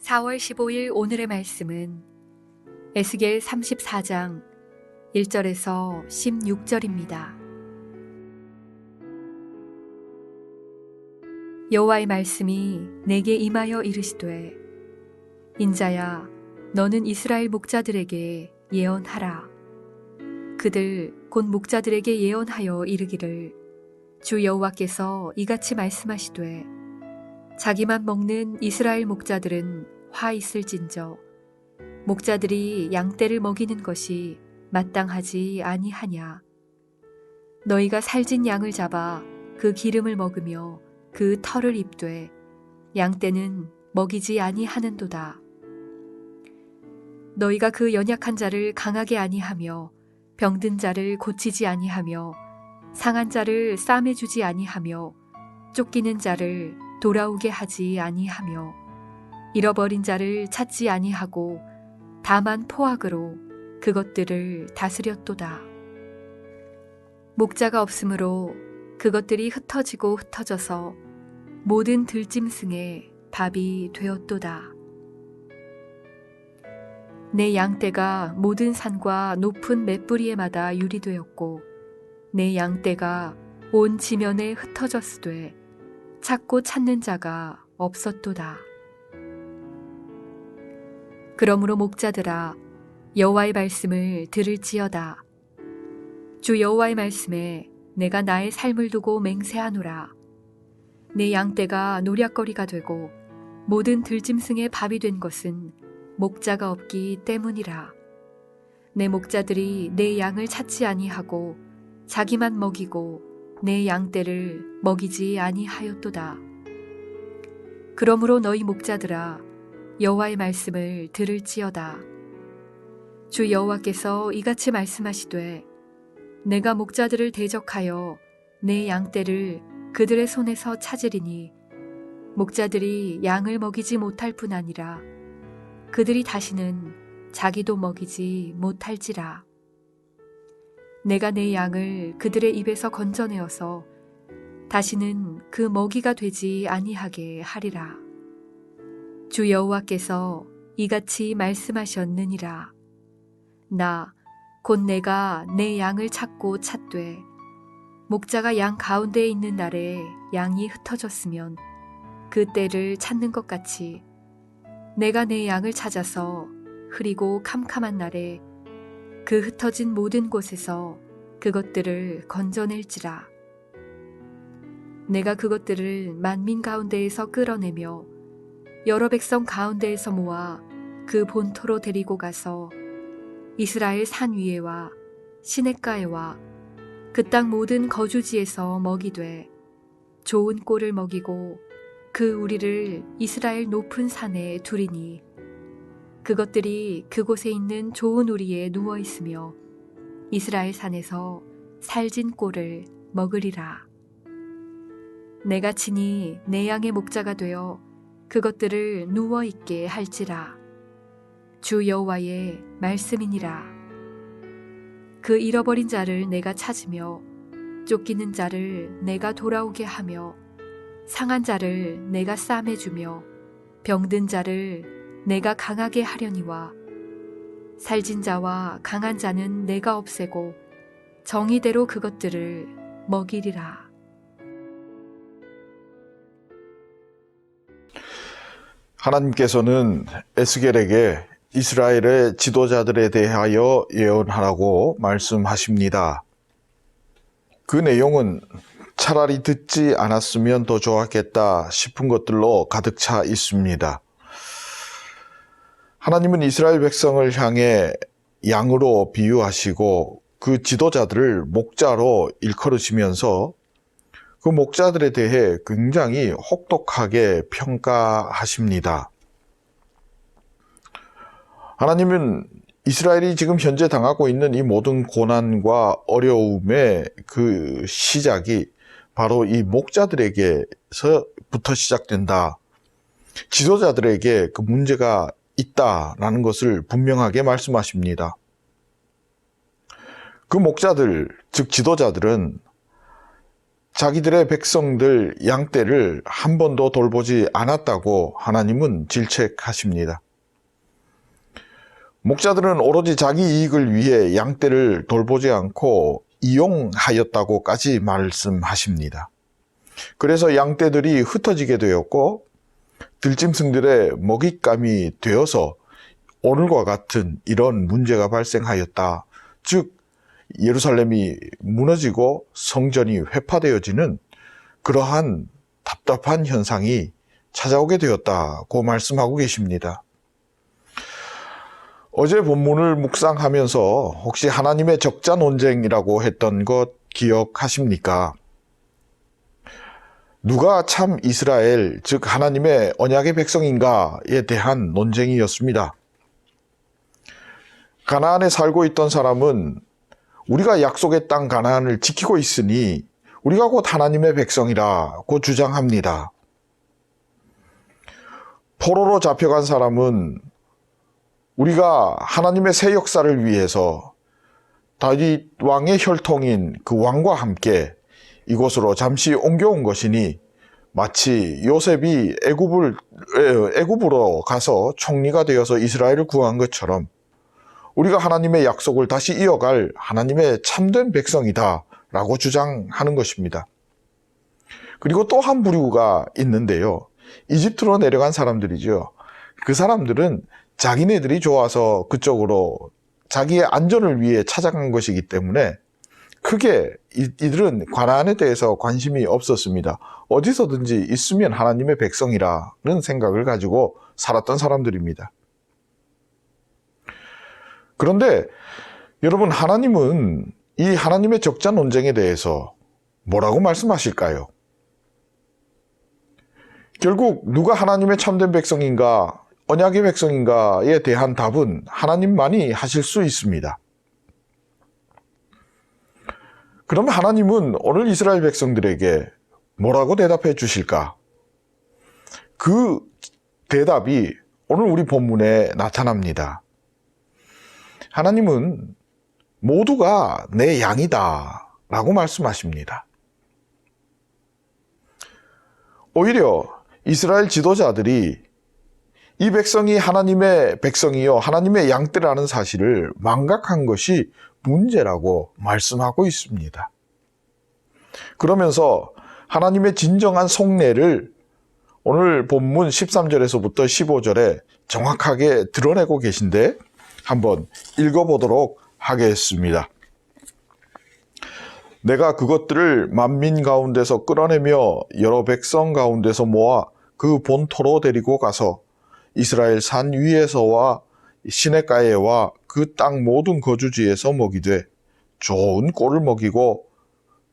4월 15일 오늘의 말씀은 에스겔 34장 1절에서 16절입니다. 여호와의 말씀이 내게 임하여 이르시되 인자야 너는 이스라엘 목자들에게 예언하라. 그들 곧 목자들에게 예언하여 이르기를 주 여호와께서 이같이 말씀하시되 자기만 먹는 이스라엘 목자들은 화 있을진저 목자들이 양떼를 먹이는 것이 마땅하지 아니하냐. 너희가 살진 양을 잡아 그 기름을 먹으며 그 털을 입되 양떼는 먹이지 아니하는도다. 너희가 그 연약한 자를 강하게 아니하며 병든 자를 고치지 아니하며 상한 자를 싸매주지 아니하며 쫓기는 자를 돌아오게 하지 아니하며 잃어버린 자를 찾지 아니하고 다만 포악으로 그것들을 다스렸도다. 목자가 없으므로 그것들이 흩어지고 흩어져서 모든 들짐승의 밥이 되었도다. 내 양떼가 모든 산과 높은 맷뿌리에마다 유리되었고 내 양떼가 온 지면에 흩어졌으되 찾고 찾는 자가 없었도다. 그러므로 목자들아 여호와의 말씀을 들을지어다. 주 여호와의 말씀에 내가 나의 삶을 두고 맹세하노라. 내 양떼가 노략거리가 되고 모든 들짐승의 밥이 된 것은 목자가 없기 때문이라. 내 목자들이 내 양을 찾지 아니하고 자기만 먹이고 내 양떼를 먹이지 아니하였도다. 그러므로 너희 목자들아 여호와의 말씀을 들을지어다. 주 여호와께서 이같이 말씀하시되 내가 목자들을 대적하여 내 양떼를 그들의 손에서 찾으리니 목자들이 양을 먹이지 못할 뿐 아니라 그들이 다시는 자기도 먹이지 못할지라. 내가 내 양을 그들의 입에서 건져내어서 다시는 그 먹이가 되지 아니하게 하리라. 주 여호와께서 이같이 말씀하셨느니라. 나 곧 내가 내 양을 찾고 찾되 목자가 양 가운데에 있는 날에 양이 흩어졌으면 그 때를 찾는 것 같이 내가 내 양을 찾아서 흐리고 캄캄한 날에 그 흩어진 모든 곳에서 그것들을 건져낼지라. 내가 그것들을 만민 가운데에서 끌어내며 여러 백성 가운데에서 모아 그 본토로 데리고 가서 이스라엘 산 위에와 시냇가에와 그 땅 모든 거주지에서 먹이되 좋은 꼴을 먹이고 그 우리를 이스라엘 높은 산에 두리니 그것들이 그곳에 있는 좋은 우리에 누워 있으며 이스라엘 산에서 살진 꼴을 먹으리라. 내가 친히 내 양의 목자가 되어 그것들을 누워 있게 할지라. 주 여호와의 말씀이니라. 그 잃어버린 자를 내가 찾으며 쫓기는 자를 내가 돌아오게 하며 상한 자를 내가 싸매주며 병든 자를 내가 강하게 하려니와 살진 자와 강한 자는 내가 없애고 정의대로 그것들을 먹이리라. 하나님께서는 에스겔에게 이스라엘의 지도자들에 대하여 예언하라고 말씀하십니다. 그 내용은 차라리 듣지 않았으면 더 좋았겠다 싶은 것들로 가득 차 있습니다. 하나님은 이스라엘 백성을 향해 양으로 비유하시고 그 지도자들을 목자로 일컬으시면서 그 목자들에 대해 굉장히 혹독하게 평가하십니다. 하나님은 이스라엘이 지금 현재 당하고 있는 이 모든 고난과 어려움의 그 시작이 바로 이 목자들에게서부터 시작된다. 지도자들에게 그 문제가 있다라는 것을 분명하게 말씀하십니다. 그 목자들, 즉 지도자들은 자기들의 백성들 양떼를 한 번도 돌보지 않았다고 하나님은 질책하십니다. 목자들은 오로지 자기 이익을 위해 양떼를 돌보지 않고 이용하였다고까지 말씀하십니다. 그래서 양떼들이 흩어지게 되었고 들짐승들의 먹잇감이 되어서 오늘과 같은 이런 문제가 발생하였다. 즉 예루살렘이 무너지고 성전이 회파되어지는 그러한 답답한 현상이 찾아오게 되었다고 말씀하고 계십니다. 어제 본문을 묵상하면서 혹시 하나님의 적자 논쟁이라고 했던 것 기억하십니까? 누가 참 이스라엘, 즉 하나님의 언약의 백성인가에 대한 논쟁이었습니다. 가나안에 살고 있던 사람은 우리가 약속의 땅 가나안을 지키고 있으니 우리가 곧 하나님의 백성이라고 주장합니다. 포로로 잡혀간 사람은 우리가 하나님의 새 역사를 위해서 다윗 왕의 혈통인 그 왕과 함께 이곳으로 잠시 옮겨온 것이니 마치 요셉이 애굽으로 가서 총리가 되어서 이스라엘을 구한 것처럼 우리가 하나님의 약속을 다시 이어갈 하나님의 참된 백성이다 라고 주장하는 것입니다. 그리고 또 한 부류가 있는데요. 이집트로 내려간 사람들이죠. 그 사람들은 자기네들이 좋아서 그쪽으로 자기의 안전을 위해 찾아간 것이기 때문에 크게 이들은 가나안에 대해서 관심이 없었습니다. 어디서든지 있으면 하나님의 백성이라는 생각을 가지고 살았던 사람들입니다. 그런데 여러분, 하나님은 이 하나님의 적자 논쟁에 대해서 뭐라고 말씀하실까요? 결국 누가 하나님의 참된 백성인가, 언약의 백성인가에 대한 답은 하나님만이 하실 수 있습니다. 그러면 하나님은 오늘 이스라엘 백성들에게 뭐라고 대답해 주실까? 그 대답이 오늘 우리 본문에 나타납니다. 하나님은 모두가 내 양이다 라고 말씀하십니다. 오히려 이스라엘 지도자들이 이 백성이 하나님의 백성이요 하나님의 양떼라는 사실을 망각한 것이 문제라고 말씀하고 있습니다. 그러면서 하나님의 진정한 속내를 오늘 본문 13절에서부터 15절에 정확하게 드러내고 계신데 한번 읽어보도록 하겠습니다. 내가 그것들을 만민 가운데서 끌어내며 여러 백성 가운데서 모아 그 본토로 데리고 가서 이스라엘 산 위에서와 시냇가에와 그 땅 모든 거주지에서 먹이되 좋은 꼴을 먹이고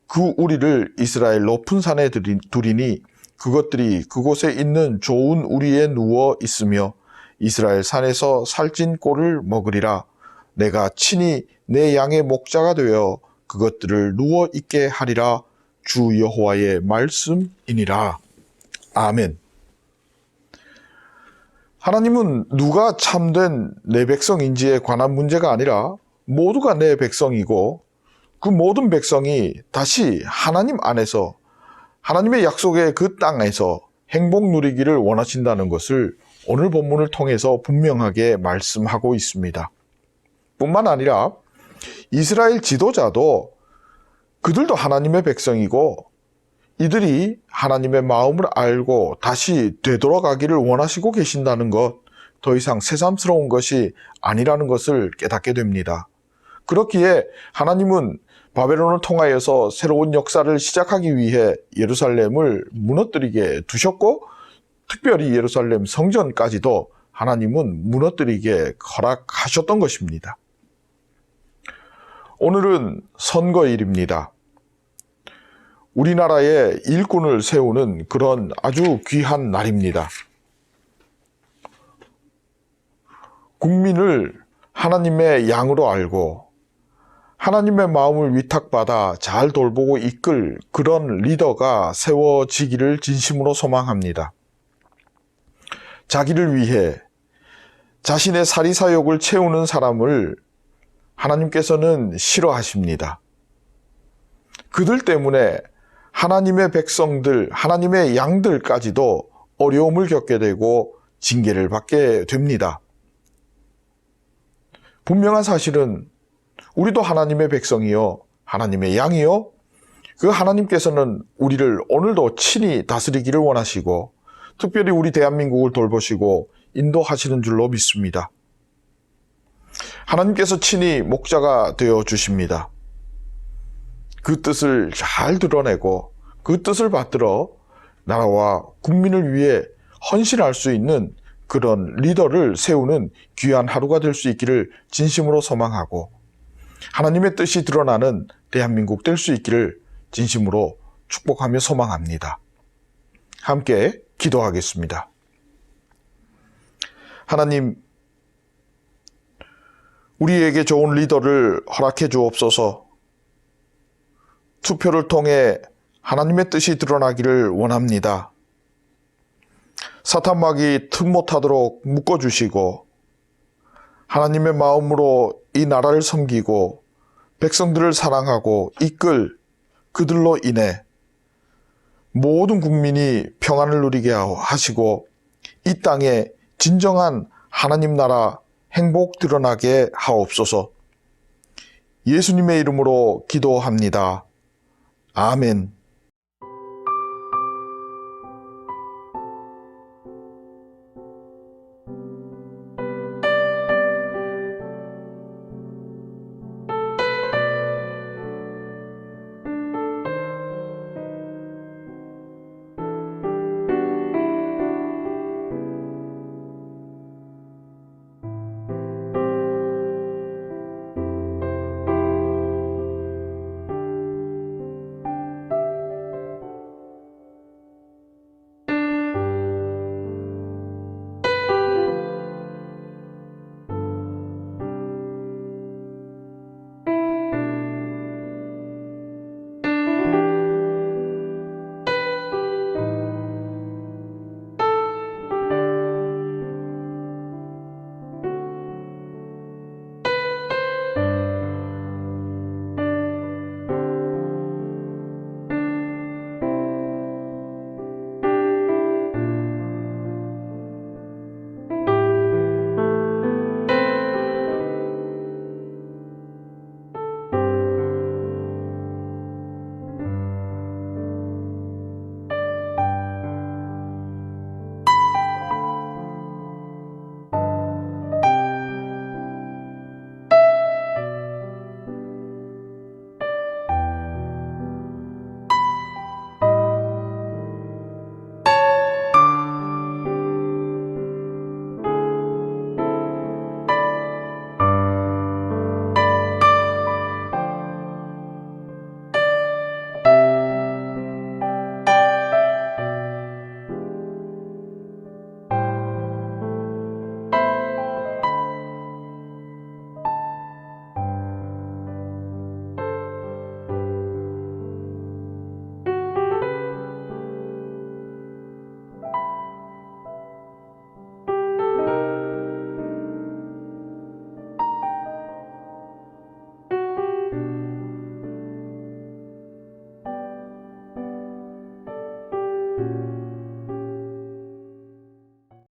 그 우리를 이스라엘 높은 산에 두리니 그것들이 그곳에 있는 좋은 우리에 누워 있으며 이스라엘 산에서 살찐 꼴을 먹으리라. 내가 친히 내 양의 목자가 되어 그것들을 누워 있게 하리라. 주 여호와의 말씀이니라. 아멘. 하나님은 누가 참된 내 백성인지에 관한 문제가 아니라 모두가 내 백성이고 그 모든 백성이 다시 하나님 안에서 하나님의 약속의 그 땅에서 행복 누리기를 원하신다는 것을 오늘 본문을 통해서 분명하게 말씀하고 있습니다. 뿐만 아니라 이스라엘 지도자도 그들도 하나님의 백성이고 이들이 하나님의 마음을 알고 다시 되돌아가기를 원하시고 계신다는 것, 더 이상 새삼스러운 것이 아니라는 것을 깨닫게 됩니다. 그렇기에 하나님은 바벨론을 통하여서 새로운 역사를 시작하기 위해 예루살렘을 무너뜨리게 두셨고 특별히 예루살렘 성전까지도 하나님은 무너뜨리게 허락하셨던 것입니다. 오늘은 선거일입니다. 우리나라의 일꾼을 세우는 그런 아주 귀한 날입니다. 국민을 하나님의 양으로 알고 하나님의 마음을 위탁받아 잘 돌보고 이끌 그런 리더가 세워지기를 진심으로 소망합니다. 자기를 위해 자신의 사리사욕을 채우는 사람을 하나님께서는 싫어하십니다. 그들 때문에 하나님의 백성들, 하나님의 양들까지도 어려움을 겪게 되고 징계를 받게 됩니다. 분명한 사실은 우리도 하나님의 백성이요, 하나님의 양이요, 그 하나님께서는 우리를 오늘도 친히 다스리기를 원하시고 특별히 우리 대한민국을 돌보시고 인도하시는 줄로 믿습니다. 하나님께서 친히 목자가 되어 주십니다. 그 뜻을 잘 드러내고 그 뜻을 받들어 나라와 국민을 위해 헌신할 수 있는 그런 리더를 세우는 귀한 하루가 될 수 있기를 진심으로 소망하고 하나님의 뜻이 드러나는 대한민국 될 수 있기를 진심으로 축복하며 소망합니다. 함께 기도하겠습니다. 하나님, 우리에게 좋은 리더를 허락해 주옵소서. 투표를 통해 하나님의 뜻이 드러나기를 원합니다. 사탄막이 틈 못하도록 묶어주시고 하나님의 마음으로 이 나라를 섬기고 백성들을 사랑하고 이끌 그들로 인해 모든 국민이 평안을 누리게 하시고 이 땅에 진정한 하나님 나라 행복 드러나게 하옵소서. 예수님의 이름으로 기도합니다. 아멘.